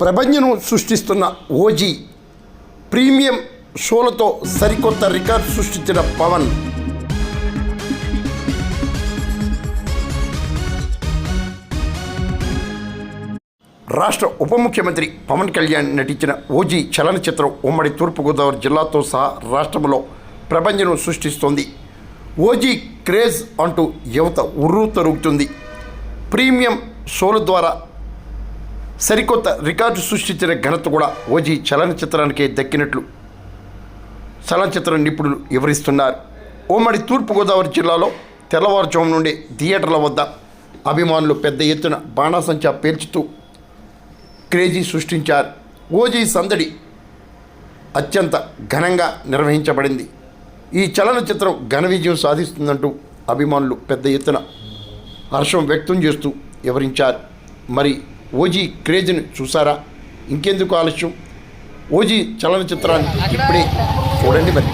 ప్రపంచను సృష్టిస్తున్న OG premium షోలతో సరికొత్త record సృష్టించిన పవన్. రాష్ట్ర ఉప ముఖ్యమంత్రి పవన్ కళ్యాణ్ నటించిన ఓజీ చలనచిత్రం ఉమ్మడి తూర్పుగోదావరి జిల్లాతో సహా రాష్ట్రంలో ప్రపంచను సృష్టిస్తోంది. ఓజీ క్రేజ్ అంటూ యువత ఉర్రూతరుగుతుంది. ప్రీమియం షోల ద్వారా సరికొత్త రికార్డు సృష్టించిన ఘనత కూడా ఓజీ చలనచిత్రానికే దక్కినట్లు చలనచిత్ర నిపుణులు వివరిస్తున్నారు. ఉమ్మడి తూర్పుగోదావరి జిల్లాలో తెల్లవారుజాము నుండి థియేటర్ల వద్ద అభిమానులు పెద్ద ఎత్తున బాణాసంచా పేల్చుతూ క్రేజీ సృష్టించారు. ఓజీ సందడి అత్యంత ఘనంగా నిర్వహించబడింది. ఈ చలనచిత్రం ఘన విజయం సాధిస్తుందంటూ అభిమానులు పెద్ద ఎత్తున హర్షం వ్యక్తం చేస్తూ వివరించారు. మరి ఓజీ క్రేజ్ని చూసారా? ఇంకెందుకు ఆలస్యం, ఓజీ చలనచిత్రాన్ని ఇప్పుడే చూడండి. మరి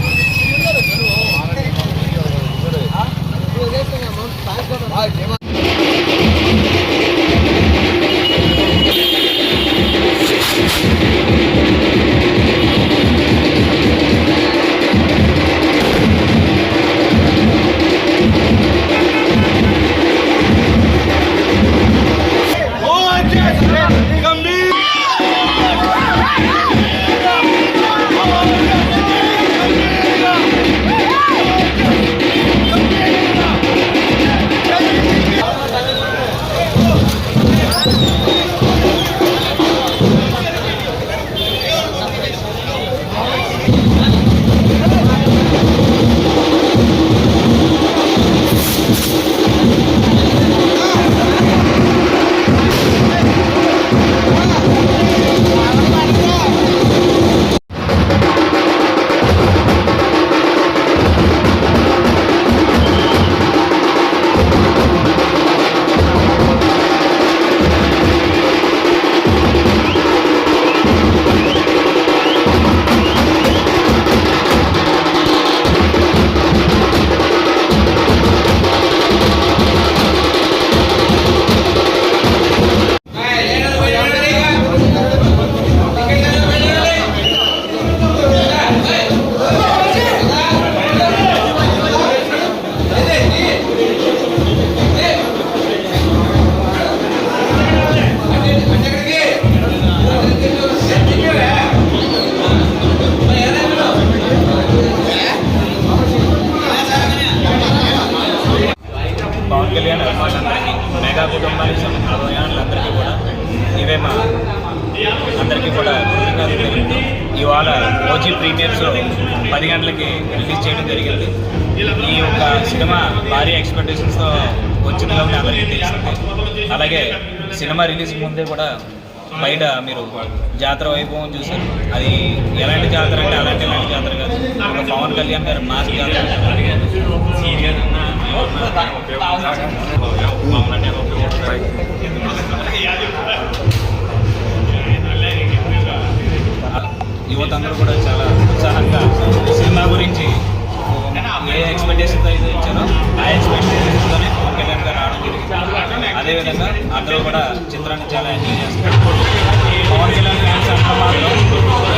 పవన్ కళ్యాణ్ అభిమానులందరికీ, మెగా కుటుంబానికి సంబంధించిన అభిమానులందరికీ కూడా ఇవే మా అందరికీ కూడా కృతజ్ఞతలు తెలుపుతూ ఇవాళ ఓజీ ప్రీమియర్ షో 10 గంటలకి రిలీజ్ చేయడం జరిగింది. ఈ యొక్క సినిమా భారీ ఎక్స్పెక్టేషన్స్తో వచ్చిందిగా అందరికీ తెలిసింది. అలాగే సినిమా రిలీజ్ ముందే కూడా బయట మీరు జాతర వైభవం చూశారు. అది ఎలాంటి జాతర అంటే ఎలాంటి జాతర కాదు, ఒక పవన్ కళ్యాణ్ గారు మాస్ జాతర. యువత అందరూ కూడా చాలా ఉత్సాహంగా సినిమా గురించి ఏ ఎక్స్పెక్టేషన్తో అయితే ఇచ్చారో ఆ ఎక్స్పెక్టేషన్తోనే పవన్ కళ్యాణ్ గారు రావడం జరిగింది. అదేవిధంగా అందరూ కూడా చిత్రాన్ని చాలా ఎంజాయ్ చేస్తారు. పవన్ కళ్యాణ్ ఫ్యాన్స్ అంతా మాత్రం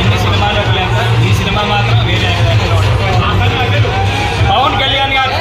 ఎన్ని సినిమాలకు లేక ఈ సినిమా మాత్రం వేరే పవన్ కళ్యాణ్ గారు